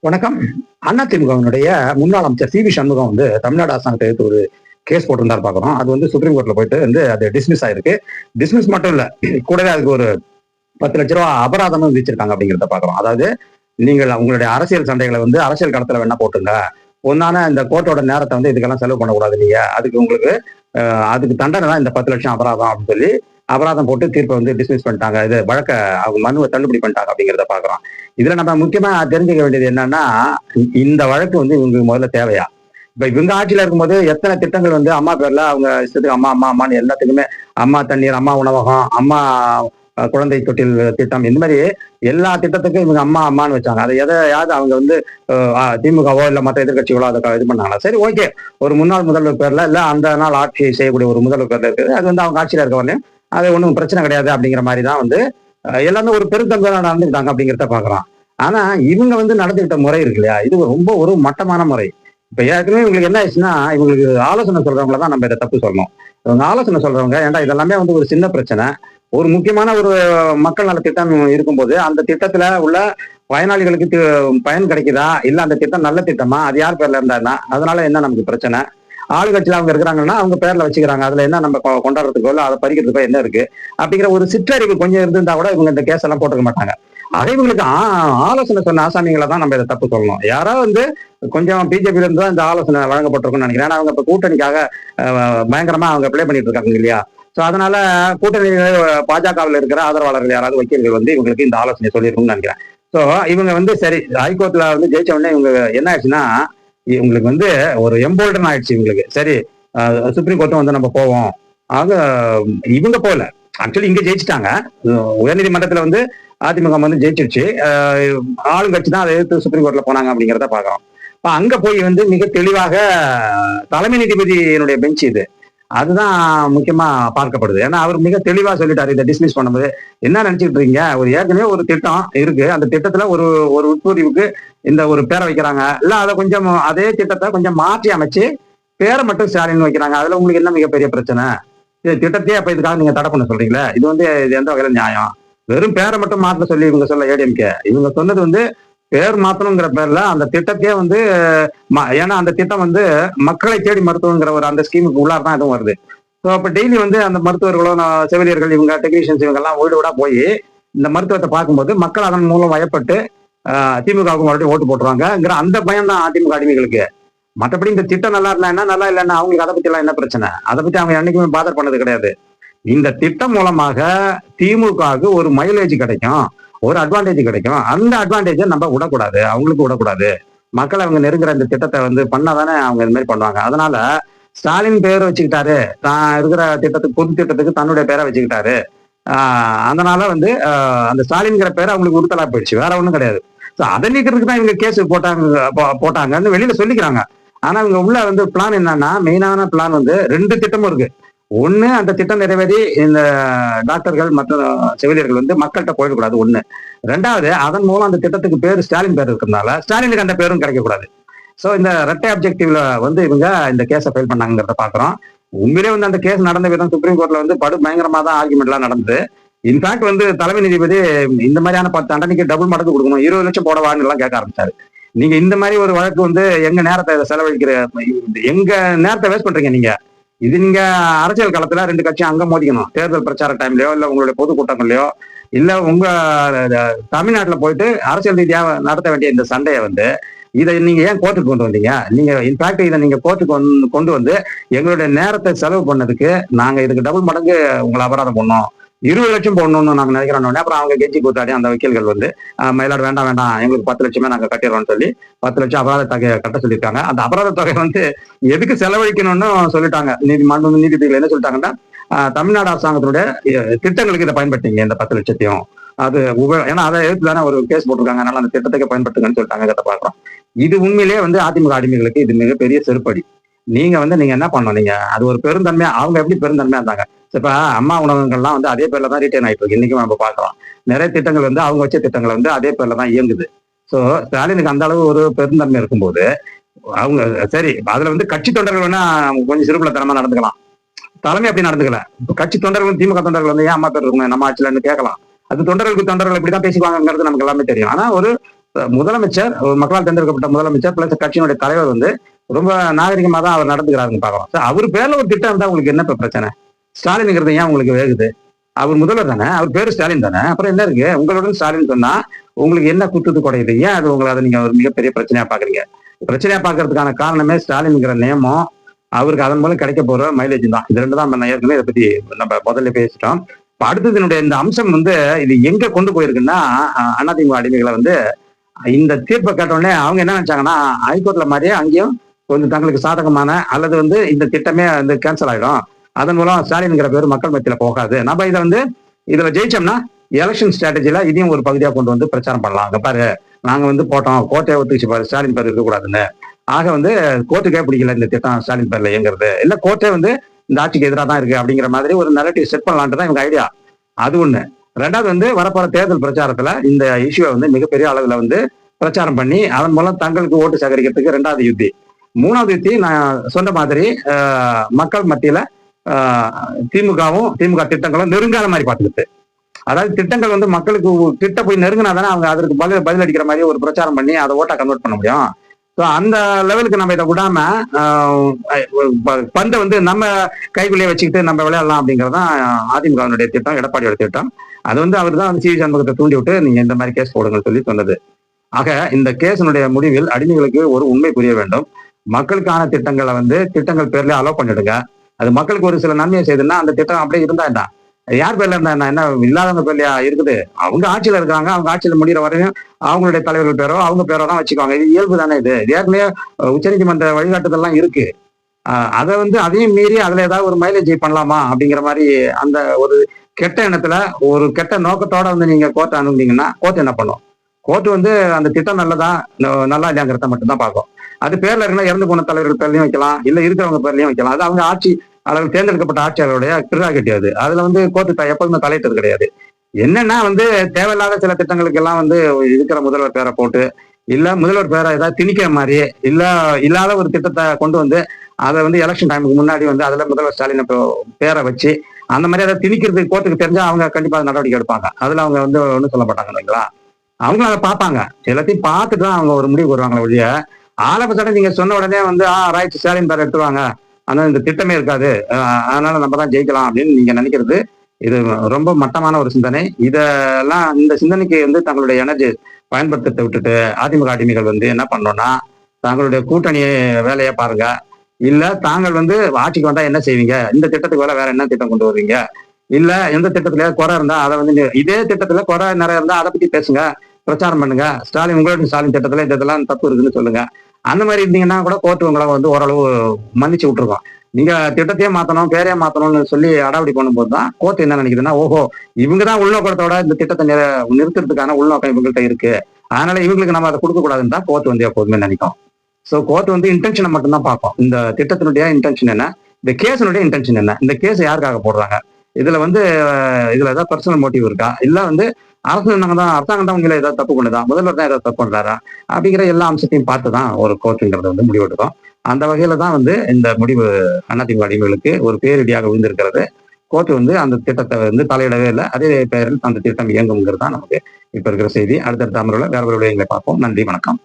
வணக்கம். அதிமுகவினுடைய முன்னாள் அமைச்சர் சி வி சண்முகம் வந்து தமிழ்நாடு அரசாங்கத்தை எதிர்த்து ஒரு கேஸ் போட்டிருந்தாரு பார்க்குறோம். அது வந்து சுப்ரீம் கோர்ட்ல போயிட்டு வந்து அது டிஸ்மிஸ் ஆயிருக்கு. டிஸ்மிஸ் மட்டும் இல்ல, கூடவே அதுக்கு ஒரு 10 லட்ச ரூபா அபராதமும் விதிச்சிருக்காங்க அப்படிங்கிறத பார்க்குறோம். அதாவது நீங்கள் உங்களுடைய அரசியல் சண்டைகளை வந்து அரசியல் களத்துல வேணா போட்டுங்க. ஒன்னான இந்த கோர்ட்டோட நேரத்தை வந்து இதுக்கெல்லாம் செலவு பண்ணக்கூடாது நீங்க. அதுக்கு உங்களுக்கு அதுக்கு தண்டனை தான் இந்த 10 லட்சம் அபராதம் அப்படின்னு சொல்லி அபராதம் போட்டு தீர்ப்பை வந்து டிஸ்மிஸ் பண்ணிட்டாங்க. இது வழக்க அவங்க மனுவை தள்ளுபடி பண்ணிட்டாங்க அப்படிங்கிறத பார்க்குறோம். இதுல நம்ம முக்கியமா தெரிஞ்சுக்க வேண்டியது என்னன்னா, இந்த வழக்கு வந்து இவங்களுக்கு முதல்ல தேவையா? இப்ப இவங்க ஆட்சியில இருக்கும்போது எத்தனை திட்டங்கள் வந்து அம்மா பேர்ல அவங்க இஷ்டத்துக்கு அம்மா அம்மா அம்மான்னு எல்லாத்துக்குமே அம்மா தண்ணீர், அம்மா உணவகம், அம்மா குழந்தை தொட்டில் திட்டம், இந்த மாதிரி எல்லா திட்டத்துக்கும் இவங்க அம்மா அம்மான்னு வச்சாங்க. அதை எதையாவது அவங்க வந்து திமுகவோ இல்ல மற்ற எதிர்கட்சிகளோ அதை இது பண்ணாங்களா? சரி, ஓகே. ஒரு முன்னாள் முதல்வர் பேர்ல இல்ல அந்த நாள் ஆட்சி செய்யக்கூடிய ஒரு முதல்வர் பேர்ல இருக்குது. அது வந்து அவங்க ஆட்சியில இருக்க வரலையும் அது ஒன்றும் பிரச்சனை கிடையாது அப்படிங்கிற மாதிரி தான் வந்து எல்லாமே ஒரு பெருந்தன்மையா நடந்துக்கிட்டாங்க அப்படிங்கிறத பாக்குறோம். ஆனா இவங்க வந்து நடந்துகிட்ட முறை இருக்கு இல்லையா, இது ரொம்ப ஒரு மட்டமான முறை. இப்ப ஏற்கனவே இவங்களுக்கு என்ன ஆயிடுச்சுன்னா, இவங்களுக்கு ஆலோசனை சொல்றவங்கள தான் நம்ம இதை தப்பு சொல்லணும். இவங்க ஆலோசனை சொல்றவங்க, ஏன்டா இதெல்லாமே வந்து ஒரு சின்ன பிரச்சனை, ஒரு முக்கியமான ஒரு மக்கள் நல திட்டம் இருக்கும்போது அந்த திட்டத்துல உள்ள பயனாளிகளுக்கு பயன் கிடைக்குதா இல்ல அந்த திட்டம் நல்ல திட்டமா, அது யார் பேர்ல இருந்தாருன்னா அதனால என்ன நமக்கு பிரச்சனை? ஆளுங்கட்சியில அவங்க இருக்கிறாங்கன்னா அவங்க பேர்ல வச்சுக்கிறாங்க, அதுல என்ன நம்ம கொண்டாடுறதுக்கோ இல்ல அதை பறிக்கிறதுக்கோ என்ன இருக்கு அப்படிங்கிற ஒரு சிற்றறிவு கொஞ்சம் இருந்திருந்தா கூட இவங்க இந்த கேஸ் எல்லாம் போட்டுக்க மாட்டாங்க. அதே இவங்களுக்கு ஆலோசனை சொன்ன ஆசாமிகளை தான் நம்ம இதை தப்பு சொல்லணும். யாராவது வந்து கொஞ்சம் பிஜேபியில இருந்து தான் இந்த ஆலோசனை வழங்கப்பட்டிருக்கும்னு நினைக்கிறேன். ஏன்னா அவங்க இப்ப கூட்டணிக்காக பயங்கரமா அவங்க பிளே பண்ணிட்டு இருக்காங்க இல்லையா. சோ அதனால கூட்டணி பாஜகவில் இருக்கிற ஆதரவாளர்கள் யாராவது வக்கீல்கள் வந்து இவங்களுக்கு இந்த ஆலோசனை சொல்லியிருக்கும்னு நினைக்கிறேன். சோ இவங்க வந்து சரி ஹைகோர்ட்ல வந்து ஜெயிச்ச உடனே இவங்க என்ன ஆயிடுச்சுன்னா, இவங்களுக்கு வந்து ஒரு எம்போல்டன் ஆயிடுச்சு இவங்களுக்கு. சரி, சுப்ரீம் கோர்ட்டும் வந்து நம்ம போவோம். ஆக இவங்க போல ஆக்சுவலி இங்க ஜெயிச்சுட்டாங்க. உயர்நீதிமன்றத்துல வந்து அதிமுக வந்து ஜெயிச்சிருச்சு. ஆளுங்கட்சி தான் அதை எதிர்த்து சுப்ரீம் கோர்ட்ல போனாங்க அப்படிங்கிறத பாக்குறோம். அங்க போய் வந்து மிக தெளிவாக தலைமை நீதிபதியினுடைய பெஞ்ச் இது அதுதான் முக்கியமா பார்க்கப்படுது. ஏன்னா அவர் மிக தெளிவா சொல்லிட்டாரு இதை டிஸ்மிஸ் பண்ணும்போது. என்ன நினைச்சிட்டு இருக்கீங்க, ஒரு ஏற்கனவே ஒரு திட்டம் இருக்கு, அந்த திட்டத்துல ஒரு ஒரு உட்பிரிவுக்கு இந்த ஒரு பேரை வைக்கிறாங்க, இல்ல அதை கொஞ்சம் அதே திட்டத்தை கொஞ்சம் மாற்றி அமைச்சு பேரை மட்டும் ஸ்டாலின் வைக்கிறாங்க. அதுல உங்களுக்கு என்ன மிகப்பெரிய பிரச்சனை? திட்டத்தையே அப்ப இதுக்காக நீங்க தடை பண்ண சொல்றீங்களா? இது வந்து இது எந்த வகையில நியாயம்? வெறும் பேரை மட்டும் மாற்ற சொல்லி இவங்க சொல்ல ஏடிஎம்கே இவங்க சொன்னது வந்து பேர் மாத்தணுங்கிற பேர்ல அந்த திட்டத்தையே வந்து ஏன்னா அந்த திட்டம் வந்து மக்களை தேடி மருத்துவங்கிற ஒரு அந்த ஸ்கீமுக்கு உள்ளார் தான் எதுவும் வருது. ஸோ அப்ப டெய்லி வந்து அந்த மருத்துவர்களும் செவிலியர்கள் இவங்க டெக்னீஷியன்ஸ் இவங்க எல்லாம் வீடு வீடா போய் இந்த மருத்துவத்தை பார்க்கும்போது மக்கள் அதன் மூலம் வயப்பட்டு திமுகவுக்கு மறுபடியும் ஓட்டு போட்டுருவாங்கிற அந்த பயம் தான் அதிமுக அடிமைகளுக்கு. மற்றபடி இந்த திட்டம் நல்லா இருந்தா என்ன, நல்லா இல்லைன்னா அவங்களுக்கு அதை பத்தி எல்லாம் என்ன பிரச்சனை? அதை பத்தி அவங்க என்னைக்குமே பாதர் பண்ணது கிடையாது. இந்த திட்டம் மூலமாக திமுகவுக்கு ஒரு மைலேஜ் கிடைக்கும், ஒரு அட்வான்டேஜ் கிடைக்கும். அந்த அட்வான்டேஜை நம்ம விடக்கூடாது, அவங்களுக்கு விடக்கூடாது. மக்கள் அவங்க நெருங்குற இந்த திட்டத்தை வந்து பண்ணாதானே அவங்க இது மாதிரி பண்ணுவாங்க. அதனால ஸ்டாலின் பேர் வச்சுக்கிட்டாரு, தான் இருக்கிற திட்டத்துக்கு பொது திட்டத்துக்கு தன்னுடைய பேரை வச்சுக்கிட்டாரு. அதனால வந்து அந்த ஸ்டாலின்ங்கிற பேரை அவங்களுக்கு உறுத்தலா போயிடுச்சு, வேற ஒண்ணும் கிடையாது. அதை நீக்கிறதுக்கு தான் இவங்க கேஸ் போட்டாங்கன்னு வெளியில சொல்லிக்கிறாங்க. ஆனா இவங்க உள்ள வந்து பிளான் என்னன்னா, மெயினான பிளான் வந்து 2 திட்டமும் இருக்கு. ஒண்ணு, அந்த திட்டம் நிறைவேறி இந்த டாக்டர்கள் மற்ற செவிலியர்கள் வந்து மக்கள்கிட்ட போயிடக்கூடாது ஒண்ணு. 2வது, அதன் மூலம் அந்த திட்டத்துக்கு பேர் ஸ்டாலின் பேர் இருக்கிறதுனால ஸ்டாலினுக்கு அந்த பேரும் கிடைக்கக்கூடாது. சோ இந்த ரெட்டை அப்ஜெக்டிவ்ல வந்து இவங்க இந்த கேஸை ஃபைல் பண்ணாங்கிறத பாக்குறோம். உண்மையிலே வந்து அந்த கேஸ் நடந்த விதம் சுப்ரீம் கோர்ட்ல வந்து படு பயங்கரமா தான் ஆர்குமெண்ட் எல்லாம் நடந்தது. இன்ஃபேக்ட் வந்து தலைமை நீதிபதி இந்த மாதிரியான தண்டனைக்கு டபுள் மடங்கு கொடுக்கணும், 20 லட்சம் போடவான்னு எல்லாம் கேட்க ஆரம்பிச்சாரு. நீங்க இந்த மாதிரி ஒரு வழக்கு வந்து எங்க நேரத்தை செலவழிக்கிற, எங்க நேரத்தை வேஸ்ட் பண்றீங்க நீங்க. இது நீங்க அரசியல் களத்துல 2 கட்சியும் அங்க மோதிக்கணும், தேர்தல் பிரச்சார டைம்லயோ இல்ல உங்களுடைய பொதுக்கூட்டங்களையோ இல்ல உங்க தமிழ்நாட்டுல போயிட்டு அரசியல் ரீதியா நடத்த வேண்டிய இந்த சண்டையை வந்து இதை நீங்க ஏன் கோர்ட்டுக்கு கொண்டு வந்தீங்க? நீங்க இன்ஃபேக்ட் இதை நீங்க கோர்ட்டுக்கு கொண்டு வந்து எங்களுடைய நேரத்தை செலவு பண்ணதுக்கு நாங்க இதுக்கு டபுள் மடங்கு உங்களை அபராதம் பண்ணோம், 20 லட்சம் போடணும்னு நாங்க நினைக்கிறோம். அப்புறம் அவங்க கெஞ்சி கூத்தாடி அந்த வக்கீல்கள் வந்து மயிலாடு வேண்டாம் வேண்டாம் எங்களுக்கு 10 லட்சமே நாங்க கட்டிடுறோம்னு சொல்லி 10 லட்சம் அபராத தொகையை கட்ட சொல்லியிருக்காங்க. அந்த அபராத தொகை வந்து எதுக்கு செலவழிக்கணும்னு சொல்லிட்டாங்க. நீதிபதிகள் என்ன சொல்லிட்டாங்கன்னா, தமிழ்நாடு அரசாங்கத்தினுடைய திட்டங்களுக்கு இதை பயன்படுத்திங்க இந்த 10 லட்சத்தையும். அது ஏன்னா அதை எடுத்து தானே ஒரு கேஸ் போட்டிருக்காங்க, அதனால அந்த திட்டத்துக்கு பயன்படுத்துங்கன்னு சொல்லிட்டாங்க. இதை பாக்குறோம். இது உண்மையிலேயே வந்து அதிமுக அடிமைகளுக்கு இது மிகப்பெரிய செருப்படி. நீங்க என்ன பண்ணணும், நீங்க அது ஒரு பெருந்தன்மையா அவங்க எப்படி பெருந்தன்மையா இருந்தாங்க. இப்ப அம்மா உணவகங்கள்லாம் வந்து அதே பேர்ல தான் ரீட்டைன் ஆயிட்டு இருக்கு. இன்னைக்கும் நம்ம பாக்குறோம் நிறைய திட்டங்கள் வந்து அவங்க வச்ச திட்டங்கள் வந்து அதே பேர்ல தான் இயங்குது. சோ ஸ்டாலினுக்கு அந்த அளவு ஒரு பெருந்தன்மை இருக்கும்போது அவங்க சரி அதுல வந்து கட்சி தொண்டர்கள் வேணா கொஞ்சம் சிறுபுலத்தனமா நடந்துக்கலாம், தலைமை அப்படி நடந்துக்கல. கட்சி தொண்டர்கள் திமுக தொண்டர்கள் வந்து ஏன் அம்மா பேர் இருக்கணும் நம்ம ஆட்சியிலன்னு கேட்கலாம். அது தொண்டர்களுக்கு தொண்டர்கள் இப்படிதான் பேசிக்குவாங்கிறது நமக்கு எல்லாமே தெரியும். ஆனா ஒரு முதலமைச்சர், ஒரு மக்களால் தேர்ந்தெடுக்கப்பட்ட முதலமைச்சர் பிளஸ் கட்சியினுடைய தலைவர் வந்து ரொம்ப நாகரிகமா தான் அவர் நடந்துக்கிறாருன்னு பாக்குறோம். அவர் பேர்ல ஒரு திட்டம் இருந்தா உங்களுக்கு என்ன இப்ப பிரச்சனை? ஸ்டாலினுங்கிறது ஏன் உங்களுக்கு வேகுது? அவர் முதல்வர் தானே, அவர் பேரு ஸ்டாலின் தானே, அப்புறம் என்ன இருக்கு? உங்களுடன் ஸ்டாலின் சொன்னா உங்களுக்கு என்ன குத்துது குறையுது? ஏன் அது உங்களை அதை நீங்க ஒரு மிகப்பெரிய பிரச்சனையா பாக்குறீங்க? பிரச்சனையா பாக்குறதுக்கான காரணமே ஸ்டாலின்ங்கிற நேமம், அவருக்கு அதன் மூலம் கிடைக்க போற மைலேஜ் தான். இது ரெண்டு தான் நம்ம ஏற்கனவே இதை பத்தி நம்ம முதல்ல பேசிட்டோம். இப்ப அடுத்ததுனுடைய இந்த அம்சம் வந்து இது எங்க கொண்டு போயிருக்குன்னா, அதிமுக அடிமைகளை வந்து இந்த தீர்ப்பை கேட்டோடனே அவங்க என்ன நினைச்சாங்கன்னா, ஹைகோர்ட்ல மாதிரியே அங்கேயும் கொஞ்சம் தங்களுக்கு சாதகமான அல்லது வந்து இந்த திட்டமே வந்து கேன்சல் ஆயிடும், அதன் மூலம் ஸ்டாலின்ங்கிற பேர் மக்கள் மத்தியில போகாது, நம்ம இதை வந்து இதுல ஜெயிச்சோம்னா எலெக்ஷன் ஸ்ட்ராட்டஜில இதையும் ஒரு பகுதியா கொண்டு வந்து பிரச்சாரம் பண்ணலாம். அங்க பாரு, நாங்க வந்து போட்டோம், கோட்டையை ஒத்துச்சு பாரு, ஸ்டாலின் பேர் இருக்கக்கூடாதுன்னு. ஆக வந்து கோர்ட்டுக்கே பிடிக்கல இந்த திட்டம் ஸ்டாலின் பேர்ல இயங்குறது, இல்ல கோர்ட்டே வந்து இந்த ஆட்சிக்கு எதிராக தான் இருக்கு அப்படிங்கிற மாதிரி ஒரு நெரேட்டிவ் செட் பண்ணலான்ட்டு தான் இவங்க ஐடியா. அது ஒண்ணு. ரெண்டாவது வந்து வரப்போற தேர்தல் பிரச்சாரத்துல இந்த இஷ்யூவை வந்து மிகப்பெரிய அளவுல வந்து பிரச்சாரம் பண்ணி அதன் மூலம் தங்களுக்கு ஓட்டு சேகரிக்கிறதுக்கு ரெண்டாவது யுத்தி. மூணாவது யுத்தி, நான் சொன்ன மாதிரி மக்கள் மத்தியில திமுகவும் திமுக திட்டங்களும் நெருங்காத மாதிரி பார்த்துக்கிட்டு, அதாவது திட்டங்கள் வந்து மக்களுக்கு கிட்ட போய் நெருங்கினா தானே அவங்க அதற்கு பதில் அடிக்கிற மாதிரி ஒரு பிரச்சாரம் பண்ணி அதை ஓட்டா கன்வெர்ட் பண்ண முடியும். ஸோ அந்த லெவலுக்கு நம்ம இதை விடாம பந்தை வந்து நம்ம கைக்குள்ளேயே வச்சுக்கிட்டு நம்ம விளையாடலாம் அப்படிங்கிறதான் அதிமுகவினுடைய திட்டம், எடப்பாடியோட திட்டம். அது வந்து அவர் தான் சி வி சண்முகத்தை தூண்டி விட்டு நீங்க இந்த மாதிரி கேஸ் போடுங்கன்னு சொல்லி சொன்னது. ஆக இந்த கேஸினுடைய முடிவில் அடிமைகளுக்கு ஒரு உண்மை புரிய வேண்டும். மக்களுக்கான திட்டங்களை வந்து திட்டங்கள் பேர்ல அலோவ் பண்ணிடுங்க. அது மக்களுக்கு ஒரு சில நன்மையை செய்யுதுன்னா அந்த திட்டம் அப்படியே இருந்தா என்ன, யார் பேர்ல இருந்தா என்ன இல்லாதவங்க பேர்லயா இருக்குது? அவங்க ஆட்சியில இருக்காங்க, அவங்க ஆட்சியில முடிகிற வரையும் அவங்களுடைய தலைவர்கள் பேரோ அவங்க பேரோ தான் வச்சுக்குவாங்க. இது இயல்பு தானே, இது ஏற்கனவே உச்சநீதிமன்ற வழிகாட்டுதல்லாம் இருக்கு. அதை வந்து அதையும் மீறி அதுல ஏதாவது ஒரு மைலேஜ் பண்ணலாமா அப்படிங்கிற மாதிரி அந்த ஒரு கெட்ட எண்ணத்துல ஒரு கெட்ட நோக்கத்தோட வந்து நீங்க கோர்ட் அனுப்புனீங்கன்னா கோர்ட் என்ன பண்ணும்? கோர்ட் வந்து அந்த திட்டம் நல்லா இல்லையாங்கிறத மட்டும்தான் பார்க்கும். அது பேர்ல இருந்தா இறந்து போன தலைவர்கள் பேர்லயும் வைக்கலாம், இல்ல இருக்கிறவங்க பேர்லயும் வைக்கலாம். அது அவங்க ஆட்சி அளவு தேர்ந்தெடுக்கப்பட்ட ஆட்சியாளருடைய பிராகட்டிவ். அதுல வந்து கோர்ட்டு எப்போதுமே தலையிட்டது கிடையாது. என்னன்னா வந்து தேவையில்லாத சில திட்டங்களுக்கு எல்லாம் வந்து இருக்கிற முதல்வர் பேரை போட்டு, இல்ல முதல்வர் பேரை ஏதாவது திணிக்கிற மாதிரியே, இல்லாத ஒரு திட்டத்தை கொண்டு வந்து அதை வந்து எலெக்ஷன் டைமுக்கு முன்னாடி வந்து அதுல முதல்வர் ஸ்டாலின் பேரை வச்சு அந்த மாதிரி அதை திணிக்கிறதுக்கு கோர்ட்டுக்கு தெரிஞ்சா அவங்க கண்டிப்பா நடவடிக்கை எடுப்பாங்க. அதுல அவங்க வந்து ஒன்றும் சொல்ல மாட்டாங்க இல்லைங்களா? அவங்களும் அதை பார்ப்பாங்க, எல்லாத்தையும் பார்த்துட்டு தான் அவங்க ஒரு முடிவு வருவாங்களே ஒழிய ஆலோசனை நீங்க சொன்ன உடனே வந்து ரைட் ஸ்டாலின் பேர் எடுத்துருவாங்க, ஆனா இந்த திட்டமே இருக்காது, அதனால நம்ம தான் ஜெயிக்கலாம் அப்படின்னு நீங்க நினைக்கிறது இது ரொம்ப மட்டமான ஒரு சிந்தனை. இதெல்லாம் இந்த சிந்தனைக்கு வந்து தங்களுடைய எனர்ஜி பயன்படுத்த விட்டுட்டு அதிமுக அடிமைகள் வந்து என்ன பண்ணோம்னா, தங்களுடைய கூட்டணி வேலையை பாருங்க, இல்ல தாங்கள் வந்து ஆட்சிக்கு வந்தா என்ன செய்வீங்க, இந்த திட்டத்துக்கு வேற என்ன திட்டம் கொண்டு வருவீங்க, இல்ல எந்த திட்டத்துல குறை இருந்தா அதை வந்து இதே திட்டத்துல குறை நிறைய இருந்தா அதை பத்தி பேசுங்க, பிரச்சாரம் பண்ணுங்க. ஸ்டாலின் உங்களோட ஸ்டாலின் திட்டத்துல இதெல்லாம் தப்பு இருக்குன்னு சொல்லுங்க. அந்த மாதிரி இருந்தீங்கன்னா கூட கோர்ட்டு உங்களை வந்து ஓரளவு மன்னிச்சு விட்டுருக்கோம். நீங்க திட்டத்தையே மாத்தணும், பேரையே மாத்தணும்னு சொல்லி அடாவடி பண்ணும்போது தான் கோர்ட் என்ன நினைக்குதுன்னா, ஓஹோ இவங்கதான் உள்நோக்கத்தோட இந்த திட்டத்தை நிறுத்துறதுக்கான உள்நோக்கம் இவங்கள்ட்ட இருக்கு, அதனால இவங்களுக்கு நம்ம அதை கொடுக்க கூடாதுன்னு தான் கோர்ட் வந்து எப்போதுமே நினைக்கும். ஸோ கோர்ட் வந்து இன்டென்ஷனை மட்டும்தான் பார்க்கும். இந்த திட்டத்தினுடைய இன்டென்ஷன் என்ன, இந்த கேஸினுடைய இன்டென்ஷன் என்ன, இந்த கேஸ் யாருக்காக போடுறாங்க, இதுல வந்து இதுல ஏதாவது பர்சனல் மோட்டிவ் இருக்கா, இல்ல வந்து அரசாங்கம் தான் உங்களை ஏதாவது தப்பு பண்ணுதா, முதல்வர் தான் ஏதாவது தப்பு பண்றாரா அப்படிங்கிற எல்லா அம்சத்தையும் பார்த்து தான் ஒரு கோர்ட்டுங்கிறது வந்து முடிவெடுக்கும். அந்த வகையில தான் வந்து இந்த முடிவு அதிமுக அடிமைகளுக்கு ஒரு பேரிடியாக விழுந்திருக்கிறது. கோர்ட் வந்து அந்த திட்டத்தை வந்து தலையிடவே இல்லை, அதே பெயரில் அந்த திட்டம் இயங்குங்கிறது தான் நமக்கு இப்ப இருக்கிற செய்தி. அடுத்தடுத்த அமர்வுல வேற ஒரு விடயங்களை பார்ப்போம். நன்றி, வணக்கம்.